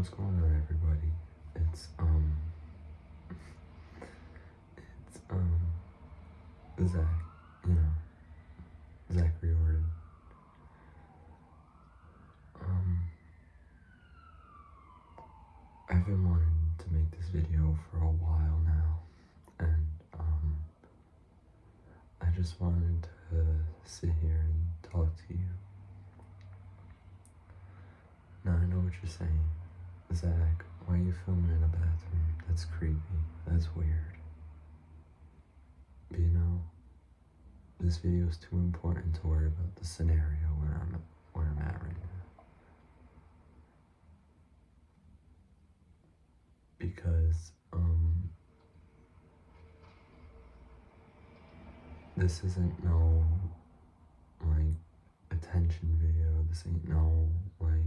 What's going on, everybody? It's it's Zach, you know, Zach Riordan. I've been wanting to make this video for a while now, and I just wanted to sit here and talk to you. Now I know what you're saying. Zach, why are you filming in a bathroom? That's creepy. That's weird. But you know, this video is too important to worry about the scenario where I'm at right now. Because this isn't no like attention video. This ain't no like,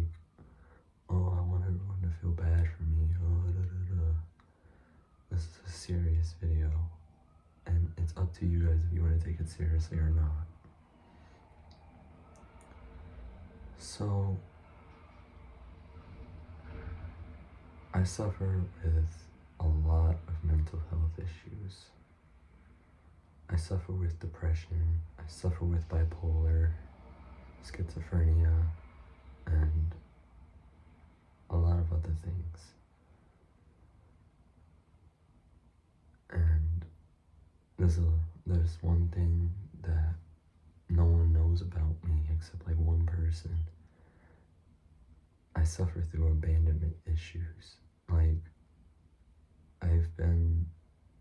oh, I want everyone to feel bad for me. Oh, da, da, da. This is a serious video, and it's up to you guys if you want to take it seriously or not. So, I suffer with a lot of mental health issues. I suffer with depression, I suffer with bipolar, schizophrenia, and a lot of other things. And there's one thing that no one knows about me except like one person. I suffer through abandonment issues. Like,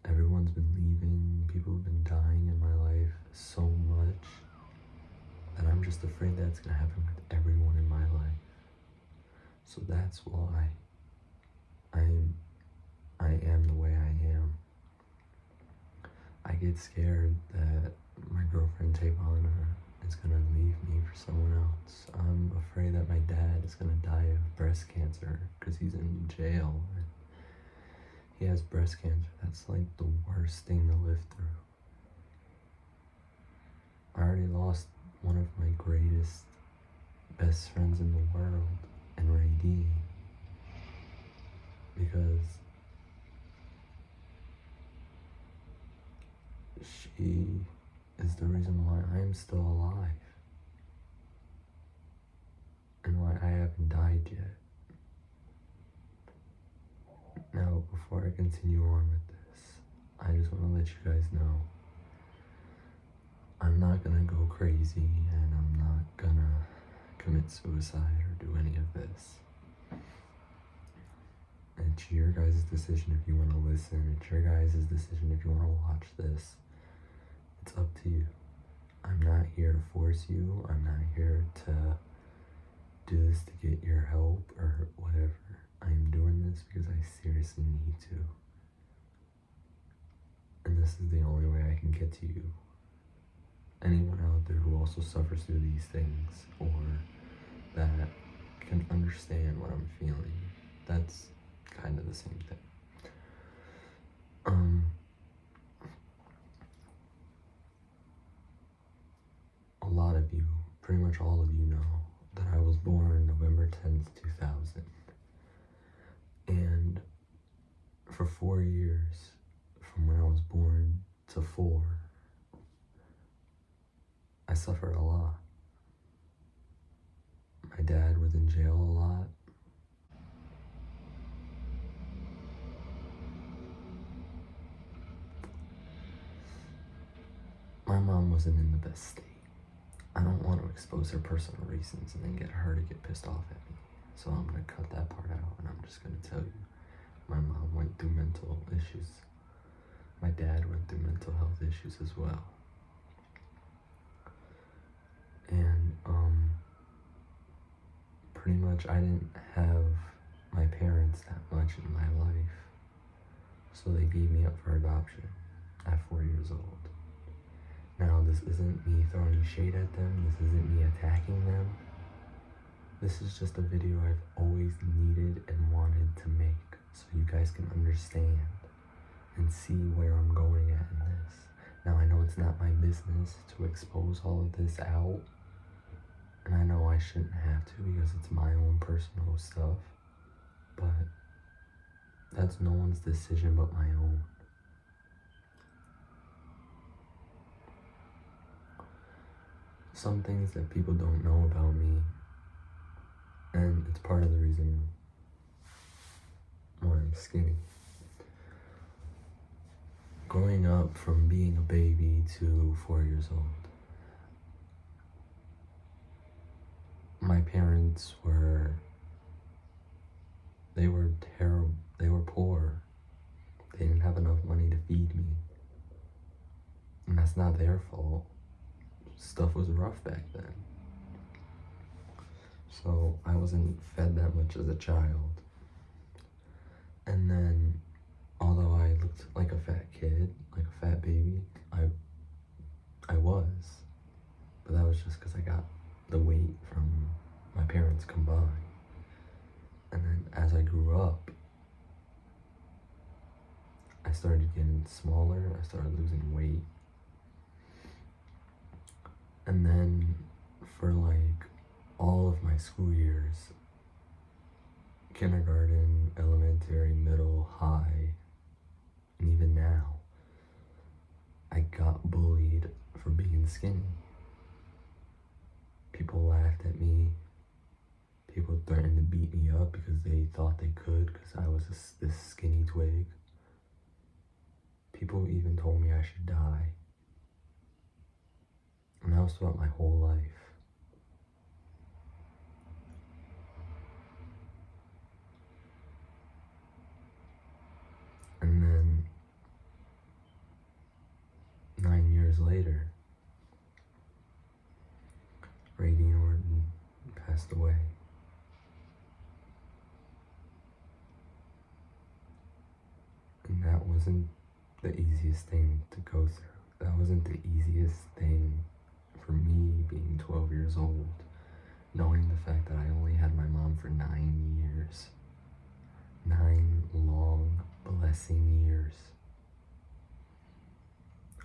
everyone's been leaving, people have been dying in my life so much that I'm just afraid that's gonna happen with everyone in my life. So that's why I am the way I am. I get scared that my girlfriend Tavana is gonna leave me for someone else. I'm afraid that my dad is gonna die of breast cancer because he's in jail. He has breast cancer. That's like the worst thing to live through. I already lost one of my greatest best friends in the world, in Ray D, because she is the reason why I'm still alive and why I haven't died yet. Now, before I continue on with this, I just want to let you guys know I'm not gonna go crazy and I'm not gonna commit suicide or do any of this. It's your guys' decision if you want to listen. It's your guys' decision if you want to watch this. It's up to you. I'm not here to force you. I'm not here to do this to get your help or whatever. I am doing this because I seriously need to. And this is the only way I can get to you. Anyone out there who also suffers through these things or that can understand what I'm feeling, that's kind of the same thing. A lot of you, pretty much all of you know that I was born November 10th, 2000. And for 4 years, from when I was born to 4, I suffered a lot. My dad was in jail a lot. My mom wasn't in the best state. I don't want to expose her personal reasons and then get her to get pissed off at me. So I'm going to cut that part out and I'm just going to tell you. My mom went through mental issues. My dad went through mental health issues as well. And pretty much I didn't have my parents that much in my life. So they gave me up for adoption at 4 years old. Now, this isn't me throwing shade at them. This isn't me attacking them. This is just a video I've always needed and wanted to make so you guys can understand and see where I'm going at in this. Now, I know it's not my business to expose all of this out, and I know I shouldn't have to because it's my own personal stuff. but that's no one's decision but my own. Some things that people don't know about me, and it's part of the reason why I'm skinny. Growing up from being a baby to 4 years old, my parents they were terrible, they were poor. They didn't have enough money to feed me. And that's not their fault. Stuff was rough back then. So I wasn't fed that much as a child. And then, although I looked like a fat kid, like a fat baby, I was. But that was just because I got the weight from my parents combined. And then as I grew up, I started getting smaller, I started losing weight. And then for like all of my school years, kindergarten, elementary, middle, high, and even now, I got bullied for being skinny. People laughed at me. People threatened to beat me up because they thought they could because I was this skinny twig. People even told me I should die. And that was throughout my whole life. And then 9 years later, Ray Dean Orton passed away. And that wasn't the easiest thing to go through. That wasn't the easiest thing for me being 12 years old, knowing the fact that I only had my mom for 9 years. 9 long, blessing years.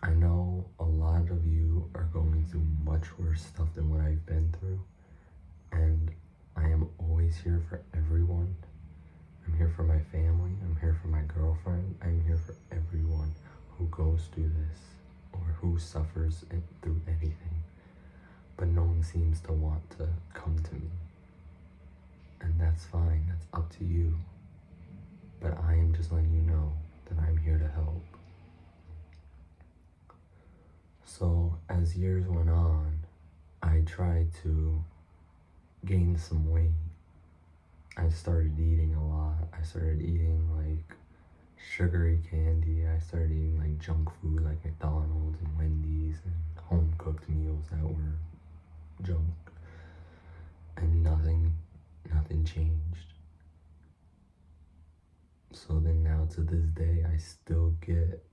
I know a lot of you are going through much worse stuff than what I've been through, and I am always here for everyone. I'm here for my family, I'm here for my girlfriend, I'm here for everyone who goes through this or who suffers through anything. But no one seems to want to come to me. And that's fine, that's up to you. But I am just letting you know that I'm here to help. So as years went on, I tried to gain some weight. I started eating a lot. I started eating like sugary candy. I started eating like junk food like McDonald's and Wendy's and home cooked meals that were junk. And nothing changed. So then now to this day, I still get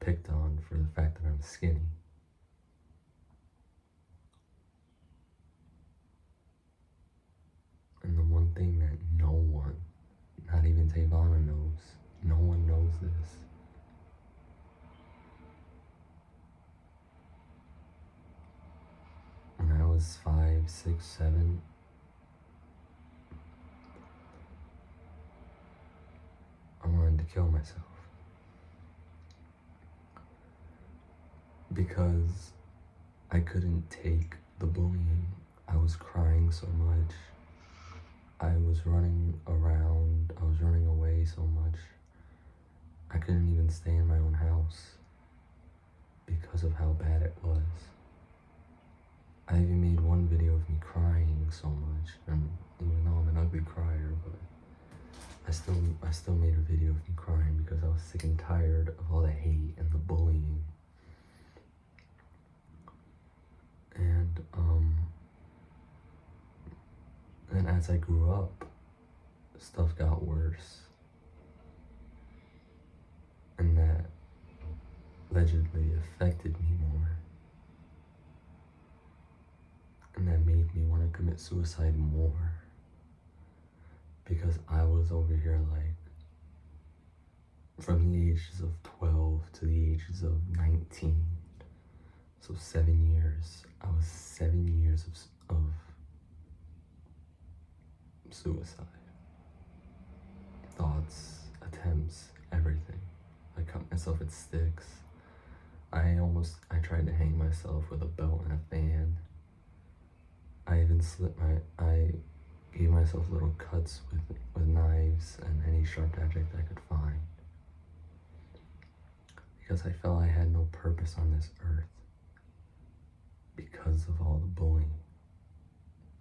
picked on for the fact that I'm skinny. And the one thing that no one, not even Tavana knows, no one knows this. When I was 5, 6, 7, I wanted to kill myself. Because I couldn't take the bullying. I was crying so much. I was running around. I was running away so much. I couldn't even stay in my own house because of how bad it was. I even made one video of me crying so much, and even though I'm an ugly crier, but I still made a video of me crying because I was sick and tired of all the hate and the bullying. And as I grew up, stuff got worse. And that allegedly affected me more. And that made me want to commit suicide more. Because I was over here like, from the ages of 12 to the ages of 19. So 7 years. I was 7 years of suicide. thoughts, attempts, everything. I cut myself with sticks. I tried to hang myself with a belt and a fan. I gave myself little cuts with knives and any sharp object I could find. Because I felt I had no purpose on this earth. Because of all the bullying.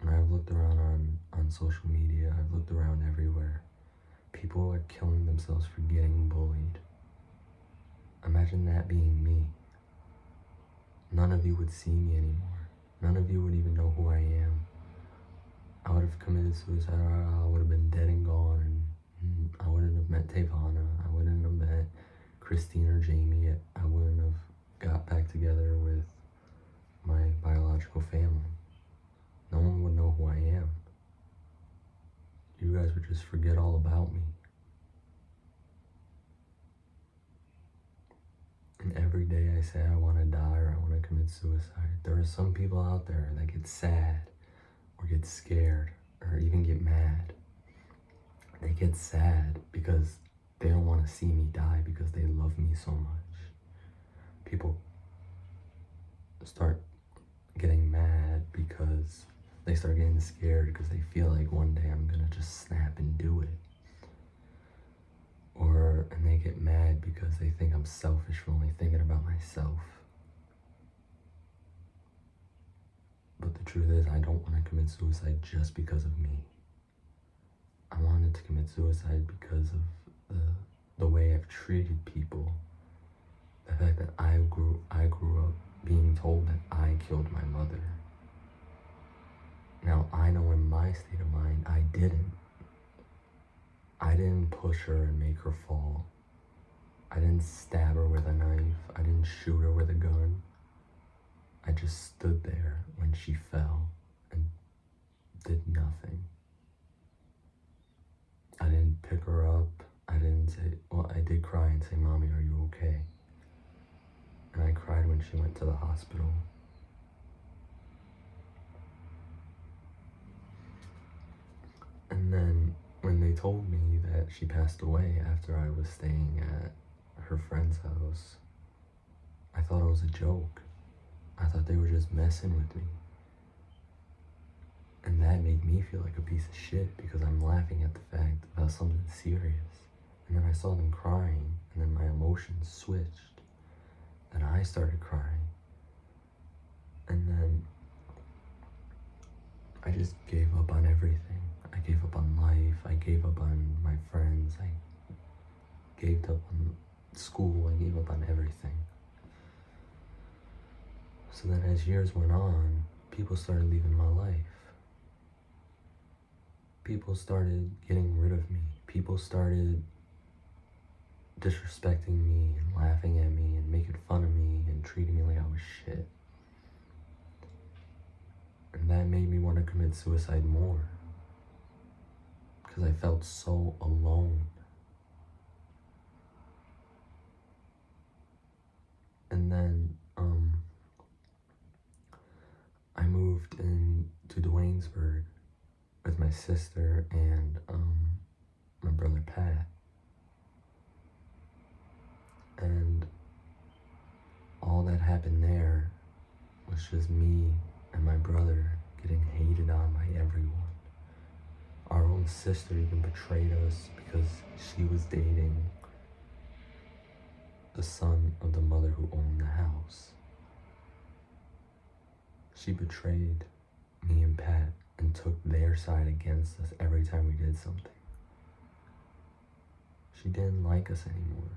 And I've looked around on social media, I've looked around everywhere. People are killing themselves for getting bullied. Imagine that being me. None of you would see me anymore. None of you would even know who I am. I would have committed suicide, or I would have been dead and gone, and I wouldn't have met Tavana. I wouldn't have met Christine or Jamie. I wouldn't have got back together with my biological family. No one would know who I am. You guys would just forget all about me. And every day I say I want to die or I want to commit suicide. There are some people out there that get sad or get scared or even get mad. They get sad because they don't want to see me die because they love me so much. People start getting mad because they start getting scared because they feel like one day I'm gonna just snap and do it. And they get mad because they think I'm selfish for only thinking about myself. But the truth is, I don't want to commit suicide just because of me. I wanted to commit suicide because of the way I've treated people. The fact that I grew up being told that I killed my mother. Now, I know in my state of mind, I didn't. I didn't push her and make her fall. I didn't stab her with a knife. I didn't shoot her with a gun. I just stood there when she fell and did nothing. I didn't pick her up. I didn't say, well, I did cry and say, "Mommy, are you okay?" And I cried when she went to the hospital. And then when they told me that she passed away after I was staying at her friend's house, I thought it was a joke. I thought they were just messing with me. And that made me feel like a piece of shit because I'm laughing at the fact about something serious. And then I saw them crying, and then my emotions switched. And I started crying. And then I just gave up on everything. I gave up on life. I gave up on my friends. I gave up on school. I gave up on everything. So then as years went on, people started leaving my life. People started getting rid of me. People started disrespecting me and laughing at me and making fun of me and treating me like I was shit. And that made me want to commit suicide more. Because I felt so alone. And then I moved into Duanesburg with my sister and my brother Pat. And all that happened there was just me and my brother getting hated on by everyone. Our own sister even betrayed us because she was dating the son of the mother who owned the house. She betrayed me and Pat and took their side against us every time we did something. She didn't like us anymore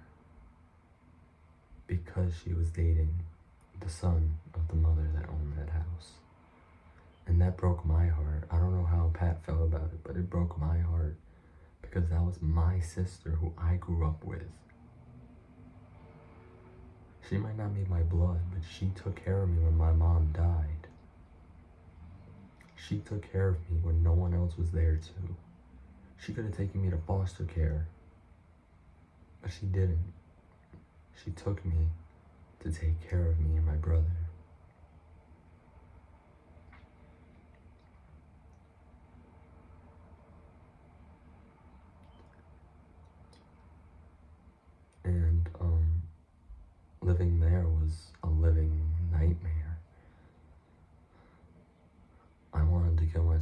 because she was dating the son of the mother that owned that house. And that broke my heart. I don't know how Pat felt about it, but it broke my heart because that was my sister who I grew up with. She might not be my blood, but she took care of me when my mom died. She took care of me when no one else was there to. She could have taken me to foster care, but she didn't. She took me to take care of me and my brother.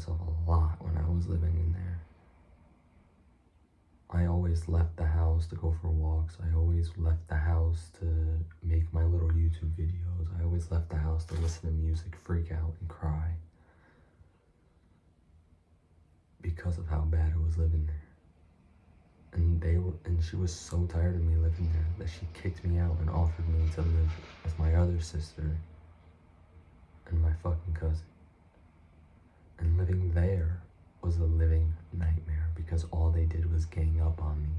myself a lot when I was living in there. I always left the house to go for walks. I always left the house to make my little YouTube videos. I always left the house to listen to music, freak out, and cry. Because of how bad it was living there. And she was so tired of me living there that she kicked me out and offered me to live with my other sister and my fucking cousin. And living there was a living nightmare because all they did was gang up on me.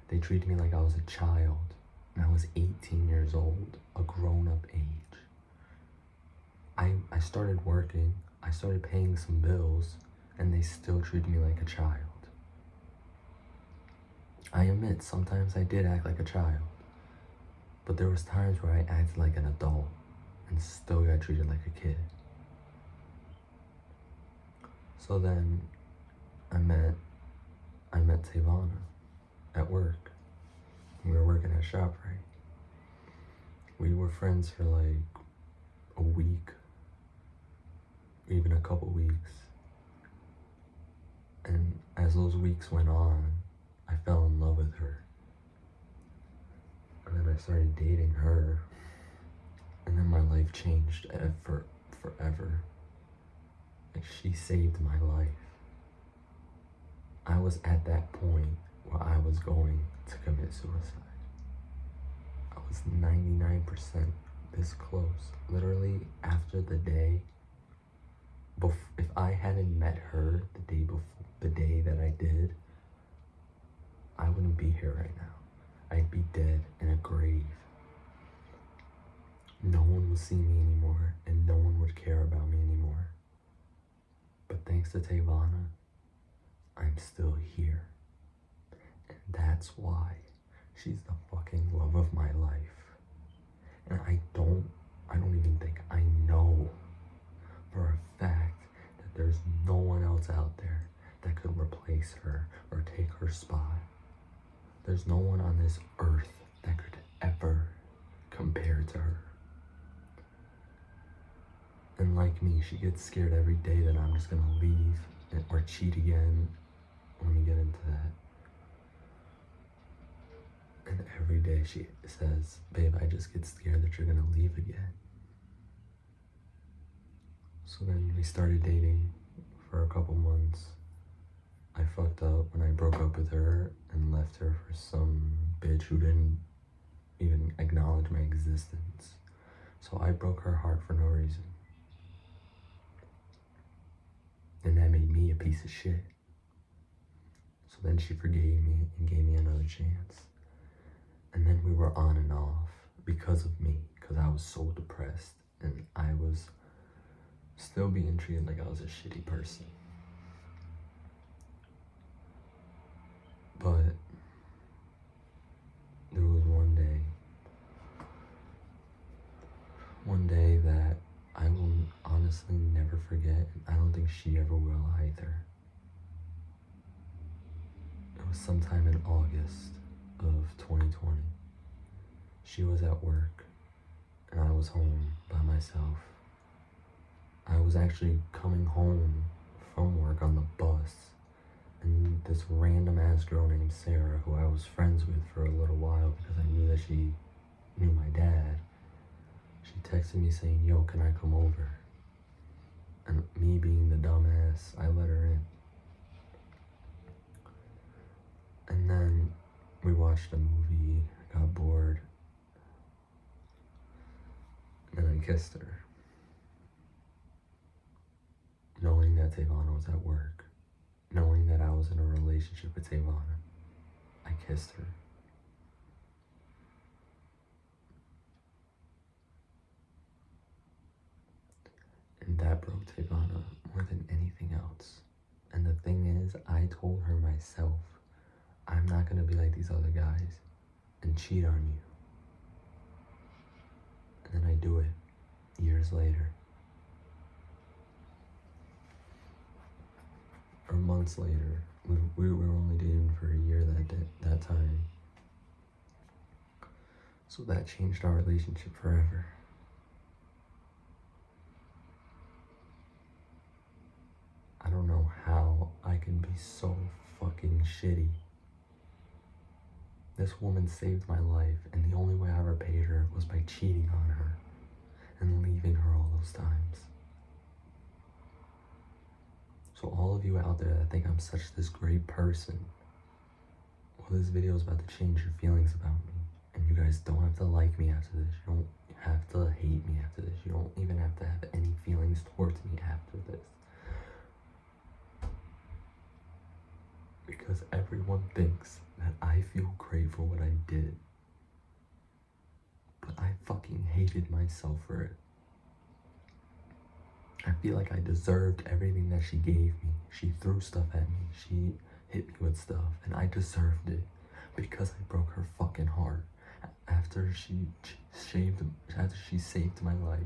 They treated me like I was a child, and I was 18 years old, a grown-up age. I started working, I started paying some bills, and they still treated me like a child. I admit, sometimes I did act like a child, but there was times where I acted like an adult and still got treated like a kid. So then I met Tavana at work. We were working at ShopRite. We were friends for like a week, even a couple weeks. And as those weeks went on, I fell in love with her. And then I started dating her. And then my life changed forever. Like, she saved my life. I was at that point where I was going to commit suicide. I was 99% this close. Literally, after the day, if I hadn't met her the day before, the day that I did, I wouldn't be here right now. I'd be dead in a grave. No one would see me anymore, and no one would care about me anymore. But thanks to Tavana, I'm still here. And that's why she's the fucking love of my life. And I don't even think I know for a fact that there's no one else out there that could replace her or take her spot. There's no one on this earth that could ever compare to her. And like me, she gets scared every day that I'm just gonna leave or cheat again. Let me get into that. And every day she says, babe, I just get scared that you're gonna leave again. So then we started dating for a couple months. I fucked up when I broke up with her and left her for some bitch who didn't even acknowledge my existence. So I broke her heart for no reason. And that made me a piece of shit. So then she forgave me and gave me another chance. And then we were on and off because of me, because I was so depressed and I was still being treated like I was a shitty person. But there was one day that I will honestly never forget, and I don't think she ever will either. It was sometime in August of 2020. She was at work, and I was home by myself. I was actually coming home from work on the bus, and this random ass girl named Sarah, who I was friends with for a little while because I knew that she knew my dad, she texted me saying, yo, can I come over? And me being the dumbass, I let her in. And then we watched a movie, I got bored, and I kissed her. Knowing that Tavana was at work, knowing that I was in a relationship with Tavana, I kissed her. And that broke Tavana more than anything else. And the thing is, I told her myself, I'm not gonna be like these other guys and cheat on you. And then I do it years later. Or months later. We were only dating for a year that time. So that changed our relationship forever. I don't know how I can be so fucking shitty. This woman saved my life, and the only way I repaid her was by cheating on her and leaving her all those times. So all of you out there that think I'm such this great person, well, this video is about to change your feelings about me. And you guys don't have to like me after this. You don't have to hate me after this. You don't even have to have any feelings towards me after this. Because everyone thinks that I feel great for what I did. But I fucking hated myself for it. I feel like I deserved everything that she gave me. She threw stuff at me. She hit me with stuff. And I deserved it. Because I broke her fucking heart. After she saved my life.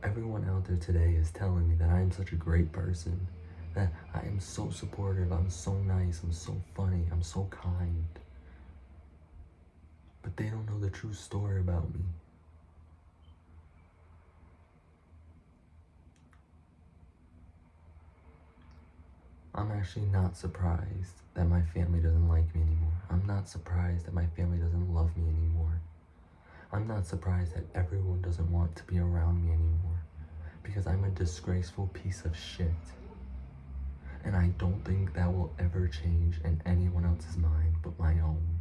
Everyone out there today is telling me that I am such a great person, that I am so supportive, I'm so nice, I'm so funny, I'm so kind. But they don't know the true story about me. I'm actually not surprised that my family doesn't like me anymore. I'm not surprised that my family doesn't love me anymore. I'm not surprised that everyone doesn't want to be around me anymore. Because I'm a disgraceful piece of shit. And I don't think that will ever change in anyone else's mind but my own.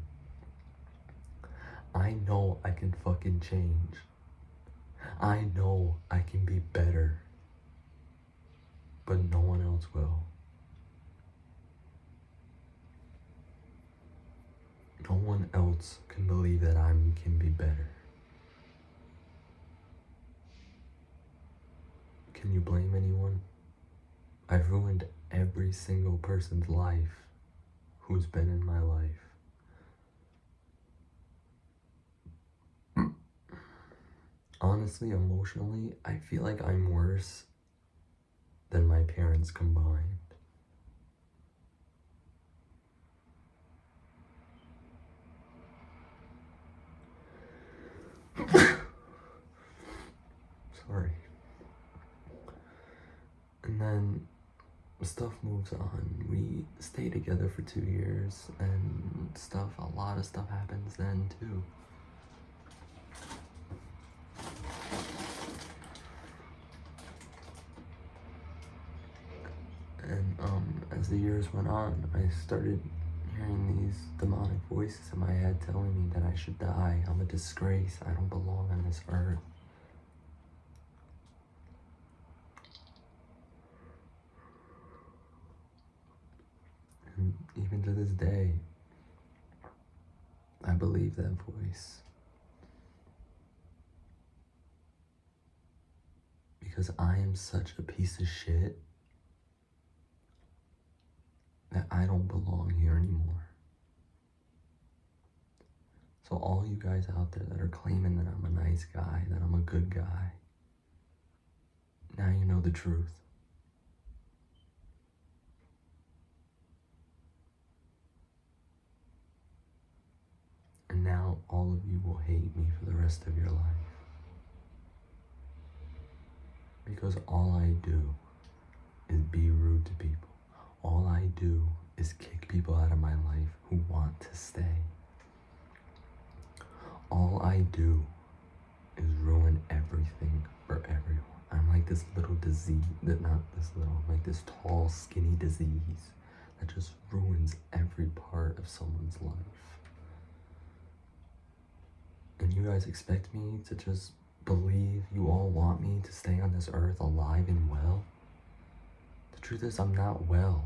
I know I can fucking change. I know I can be better. But no one else will. No one else can believe that I can be better. Can you blame anyone? I've ruined every single person's life who's been in my life. Honestly, emotionally, I feel like I'm worse than my parents combined. Sorry. And then stuff moves on. We stay together for 2 years and a lot of stuff happens then too. And as the years went on, I started hearing these demonic voices in my head telling me that I should die. I'm a disgrace. I don't belong on this earth. And even to this day, I believe that voice. Because I am such a piece of shit that I don't belong here anymore. So all you guys out there that are claiming that I'm a nice guy, that I'm a good guy, now you know the truth. And now all of you will hate me for the rest of your life. Because all I do is be rude to people. All I do is kick people out of my life who want to stay. All I do is ruin everything for everyone. I'm like this little disease, I'm like this tall, skinny disease that just ruins every part of someone's life. And you guys expect me to just believe you all want me to stay on this earth alive and well? The truth is, I'm not well.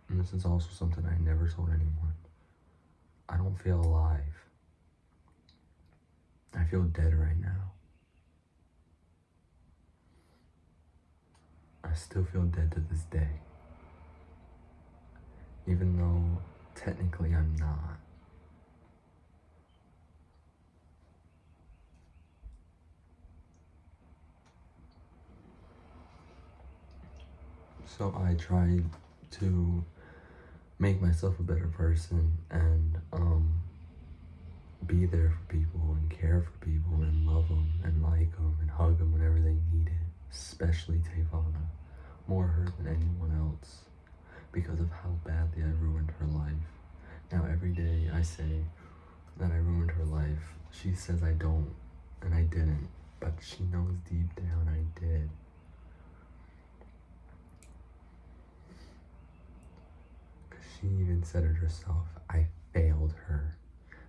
And this is also something I never told anyone. I don't feel alive. I feel dead right now. I still feel dead to this day. Even though technically I'm not. So I tried to make myself a better person and be there for people and care for people and love them and like them and hug them whenever they need it, especially Tavana, more her than anyone else, because of how badly I ruined her life. Now every day I say that I ruined her life, she says I don't, and I didn't, but she knows deep down I did. She even said it herself, I failed her.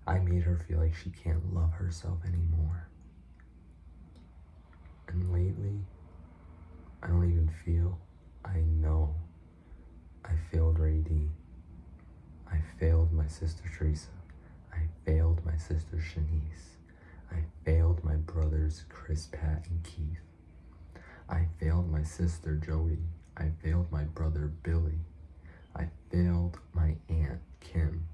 I made her feel like she can't love herself anymore. And lately, I don't even feel, I know I failed Ray D. I failed my sister Teresa. I failed my sister Shanice. I failed my brothers Chris, Pat, and Keith. I failed my sister Jody. I failed my brother Billy. I failed my aunt Kim.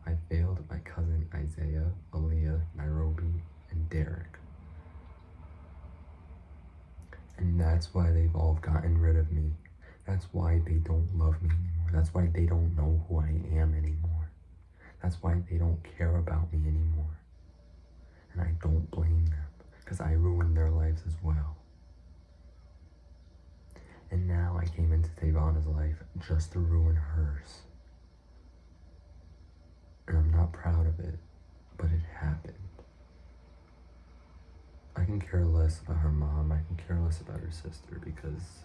I failed my cousin Isaiah, Aaliyah, Nairobi, and Derek. And that's why they've all gotten rid of me. That's why they don't love me anymore. That's why they don't know who I am anymore. That's why they don't care about me anymore. And I don't blame them, because I ruined their lives as well. And now I came into Tavana's life just to ruin hers. And I'm not proud of it, but it happened. I can care less about her mom. I can care less about her sister, because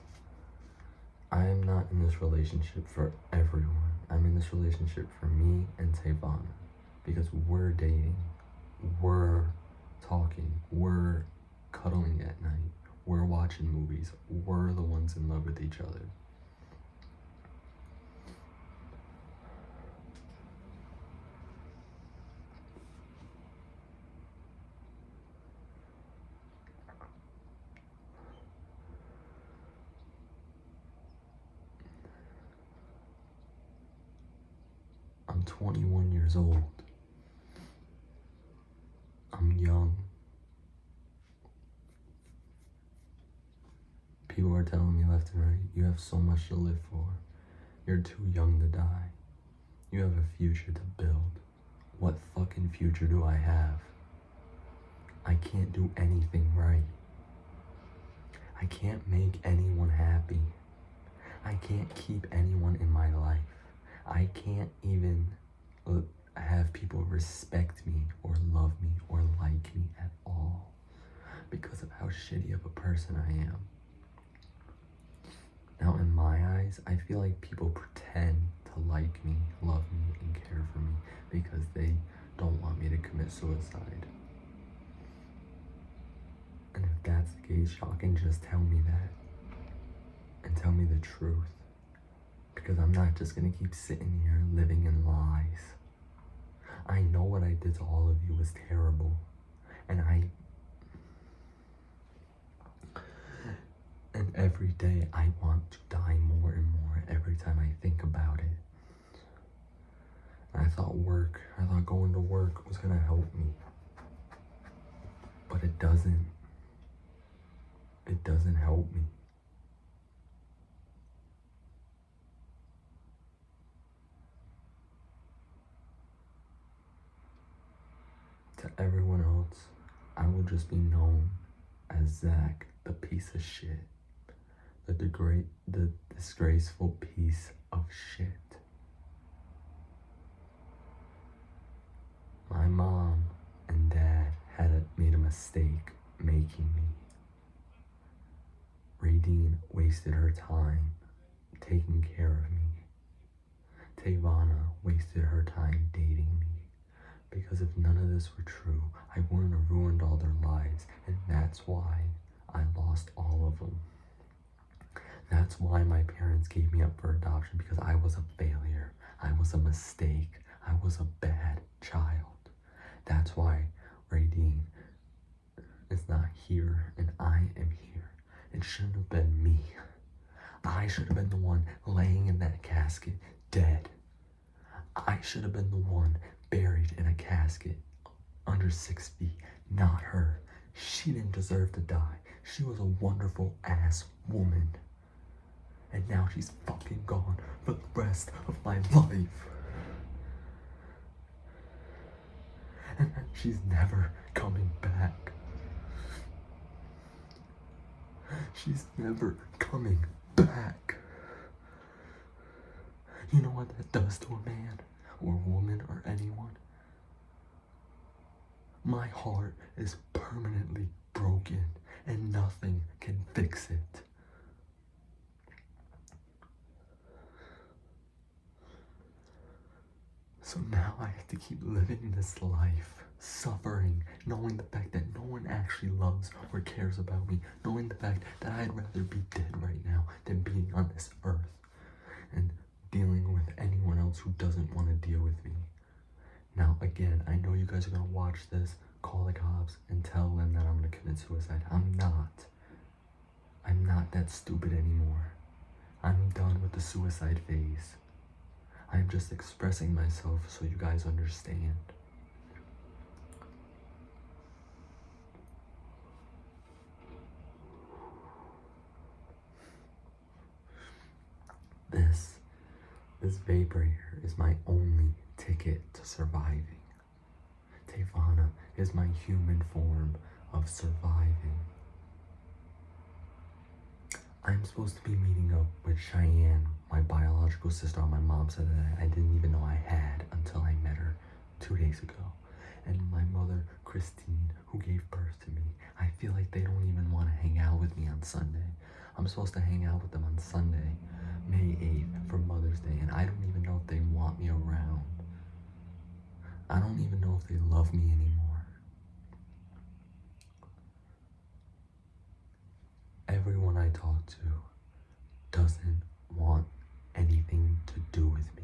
I am not in this relationship for everyone. I'm in this relationship for me and Tavana, because we're dating, we're talking, we're cuddling at night, we're watching movies, we're the ones in love with each other. I'm 21 years old. I'm young. People are telling me left and right, you have so much to live for. You're too young to die. You have a future to build. What fucking future do I have? I can't do anything right. I can't make anyone happy. I can't keep anyone in my life. I can't even have people respect me or love me or like me at all because of how shitty of a person I am. Now, in my eyes, I feel like people pretend to like me, love me, and care for me because they don't want me to commit suicide. And if that's the case, y'all can just tell me that and tell me the truth, because I'm not just gonna keep sitting here living in lies. I know what I did to all of you was terrible, and every day I want to die more and more every time I think about it. And I thought going to work was gonna help me, but it doesn't. It doesn't help me. To everyone else, I will just be known as Zach, the piece of shit. The disgraceful piece of shit. My mom and dad had made a mistake making me. Radine wasted her time taking care of me. Tavana wasted her time dating me. Because if none of this were true, I wouldn't have ruined all their lives, and that's why I lost all of them. That's why my parents gave me up for adoption, because I was a failure. I was a mistake. I was a bad child. That's why Radine is not here and I am here. It shouldn't have been me. I should have been the one laying in that casket dead. I should have been the one buried in a casket under 6 feet, not her. She didn't deserve to die. She was a wonderful ass woman. And now she's fucking gone for the rest of my life. And She's never coming back. She's never coming back. You know what that does to a man or a woman or anyone? My heart is permanently broken and nothing can fix it. So now I have to keep living this life, suffering, knowing the fact that no one actually loves or cares about me, knowing the fact that I'd rather be dead right now than being on this earth and dealing with anyone else who doesn't want to deal with me. Now, again, I know you guys are going to watch this, call the cops, and tell them that I'm going to commit suicide. I'm not. I'm not that stupid anymore. I'm done with the suicide phase. I'm just expressing myself so you guys understand. This vapor here is my only ticket to surviving. Tevana is my human form of surviving. I'm supposed to be meeting up with Cheyenne, my biological sister on my mom's side that I didn't even know I had until I met her 2 days ago. And my mother, Christine, who gave birth to me. I feel like they don't even want to hang out with me on Sunday. I'm supposed to hang out with them on Sunday, May 8th, for Mother's Day, and I don't even know if they want me around. I don't even know if they love me anymore. Everyone I talk to doesn't want anything to do with me.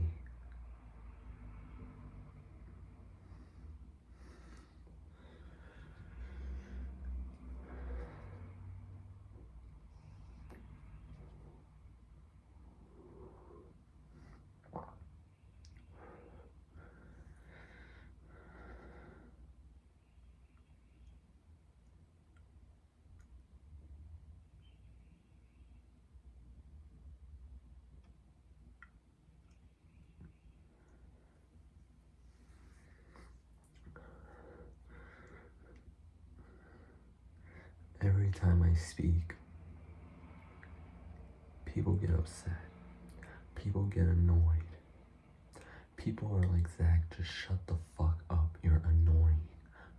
Every time I speak, people get upset. People get annoyed. People are like, Zach, just shut the fuck up. You're annoying.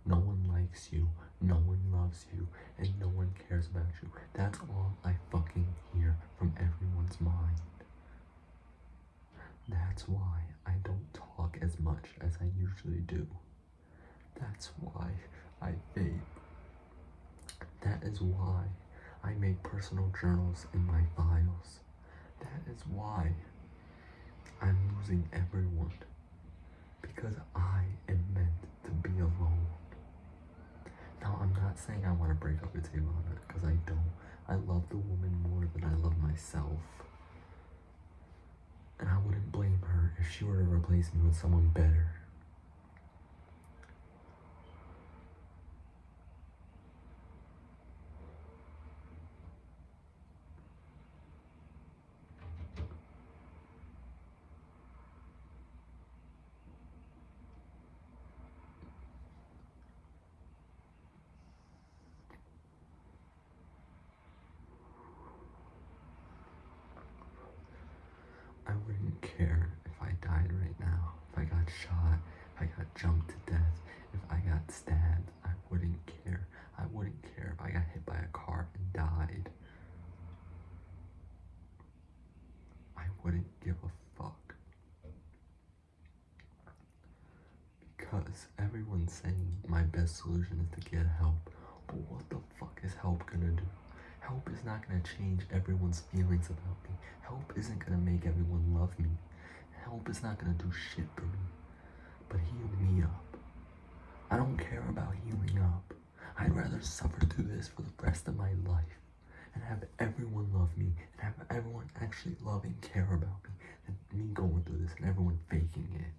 No one likes you. No one loves you. And no one cares about you. That's all I fucking hear from everyone's mind. That's why I don't talk as much as I usually do. That's why I vape. That is why I make personal journals in my files. That is why I'm losing everyone. Because I am meant to be alone. Now, I'm not saying I want to break up with Tevana, because I don't. I love the woman more than I love myself. And I wouldn't blame her if she were to replace me with someone better. I wouldn't care if I died right now, if I got shot, if I got jumped to death, if I got stabbed. I wouldn't care. I wouldn't care if I got hit by a car and died. I wouldn't give a fuck. Because everyone's saying my best solution is to get help. But what the fuck is help gonna do? Help is not gonna change everyone's feelings about me. Help isn't gonna make everyone love me. Help is not gonna do shit for me. But heal me up. I don't care about healing up. I'd rather suffer through this for the rest of my life and have everyone love me and have everyone actually love and care about me than me going through this and everyone faking it.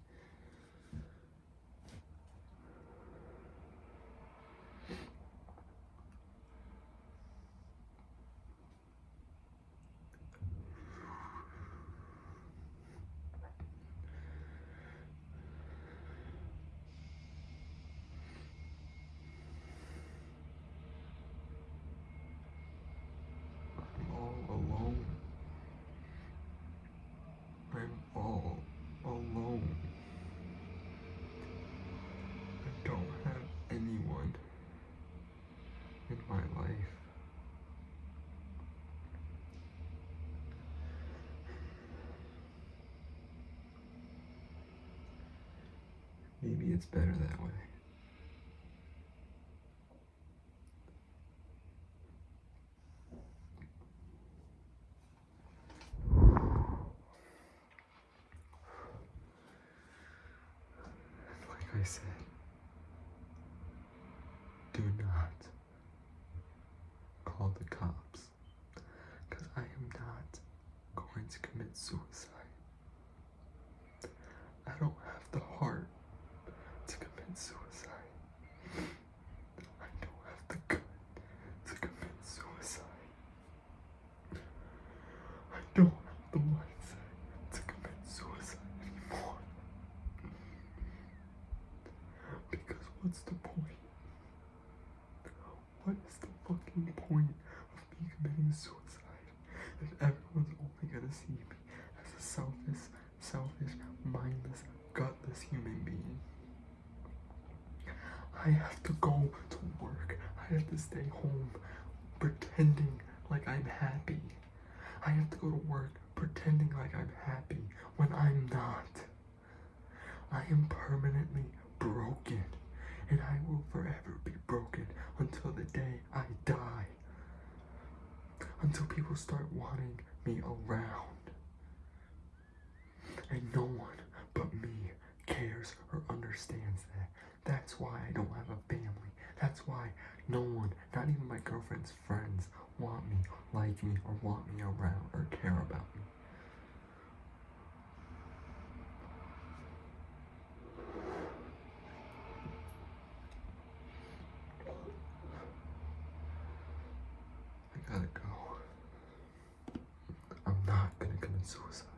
Maybe it's better that way. Like I said, do not call the cops, because I am not going to commit suicide. I don't have the heart to commit suicide. I don't have the gut to commit suicide. I don't have the mindset to commit suicide anymore. Because what's the point? What is the fucking point of me committing suicide if everyone's only gonna see me as a selfish, mindless, gutless human being? I have to go to work. I have to stay home pretending like I'm happy. I have to go to work pretending like I'm happy when I'm not. I am permanently broken, and I will forever be broken until the day I die. Until people start wanting me around. And no one but me cares or understands that. That's why I don't have a family. That's why no one, not even my girlfriend's friends, want me, like me, or want me around, or care about me. I gotta go. I'm not gonna commit suicide.